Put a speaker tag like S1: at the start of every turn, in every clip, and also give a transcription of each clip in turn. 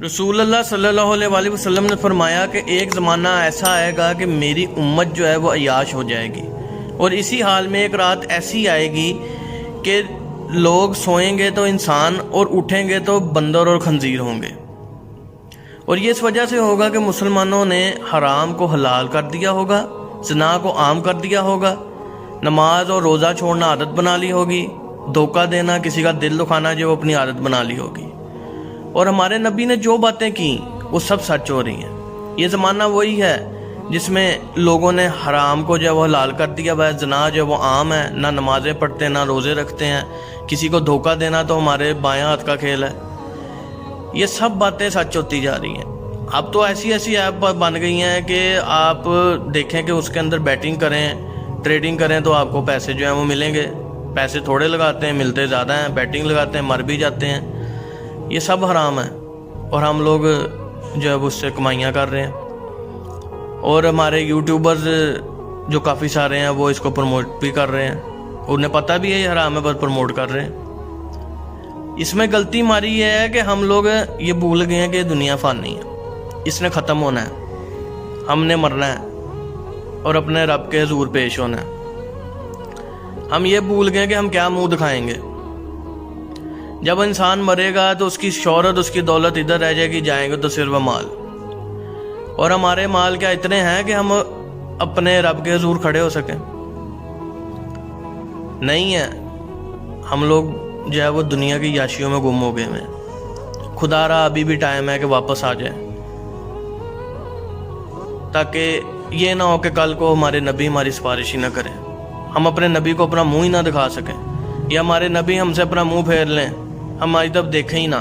S1: رسول اللہ صلی اللہ علیہ وسلم نے فرمایا کہ ایک زمانہ ایسا آئے گا کہ میری امت جو ہے وہ عیاش ہو جائے گی، اور اسی حال میں ایک رات ایسی آئے گی کہ لوگ سوئیں گے تو انسان اور اٹھیں گے تو بندر اور خنزیر ہوں گے، اور یہ اس وجہ سے ہوگا کہ مسلمانوں نے حرام کو حلال کر دیا ہوگا، زنا کو عام کر دیا ہوگا، نماز اور روزہ چھوڑنا عادت بنا لی ہوگی، دھوکہ دینا، کسی کا دل دکھانا جو اپنی عادت بنا لی ہوگی، اور ہمارے نبی نے جو باتیں کی وہ سب سچ ہو رہی ہیں۔ یہ زمانہ وہی ہے جس میں لوگوں نے حرام کو جو ہے وہ حلال کر دیا ہوا ہے، زنا جو ہے وہ عام ہے، نہ نمازیں پڑھتے نہ روزے رکھتے ہیں، کسی کو دھوکہ دینا تو ہمارے بائیں ہاتھ کا کھیل ہے۔ یہ سب باتیں سچ ہوتی جا رہی ہیں۔ اب تو ایسی ایپ بن گئی ہیں کہ آپ دیکھیں کہ اس کے اندر بیٹنگ کریں، ٹریڈنگ کریں تو آپ کو پیسے جو ہیں وہ ملیں گے، پیسے تھوڑے لگاتے ہیں ملتے زیادہ ہیں، بیٹنگ لگاتے ہیں مر بھی جاتے ہیں۔ یہ سب حرام ہے اور ہم لوگ جو ہے اس سے کمائیاں کر رہے ہیں، اور ہمارے یوٹیوبرز جو کافی سارے ہیں وہ اس کو پروموٹ بھی کر رہے ہیں، انہیں پتہ بھی ہے یہ حرام ہے پر پروموٹ کر رہے ہیں۔ اس میں غلطی ہماری یہ ہے کہ ہم لوگ یہ بھول گئے ہیں کہ دنیا فانی ہے، اس نے ختم ہونا ہے، ہم نے مرنا ہے اور اپنے رب کے حضور پیش ہونا ہے۔ ہم یہ بھول گئے کہ ہم کیا منہ دکھائیں گے۔ جب انسان مرے گا تو اس کی شہرت، اس کی دولت ادھر رہ جائے گی، جائیں گے تو صرف مال، اور ہمارے مال کیا اتنے ہیں کہ ہم اپنے رب کے حضور کھڑے ہو سکیں؟ نہیں ہے۔ ہم لوگ جو ہے وہ دنیا کی یاشیوں میں گم ہو گئے ہیں۔ خدا را ابھی بھی ٹائم ہے کہ واپس آ جائیں، تاکہ یہ نہ ہو کہ کل کو ہمارے نبی ہماری سفارش ہی نہ کریں، ہم اپنے نبی کو اپنا منہ ہی نہ دکھا سکیں، یا ہمارے نبی ہم سے اپنا منہ پھیر لیں، ہماری طرف دیکھیں ہی نہ۔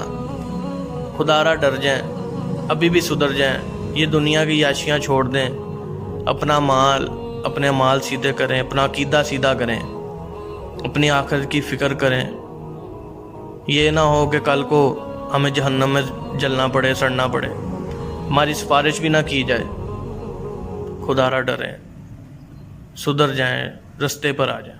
S1: خدا را ڈر جائیں، ابھی بھی سدھر جائیں، یہ دنیا کی یاشیاں چھوڑ دیں، اپنا مال، اپنے مال سیدھے کریں، اپنا عقیدہ سیدھا کریں، اپنی آخرت کی فکر کریں۔ یہ نہ ہو کہ کل کو ہمیں جہنم میں جلنا پڑے، سڑنا پڑے، ہماری سفارش بھی نہ کی جائے۔ خدا را ڈریں، سدھر جائیں، رستے پر آ جائیں۔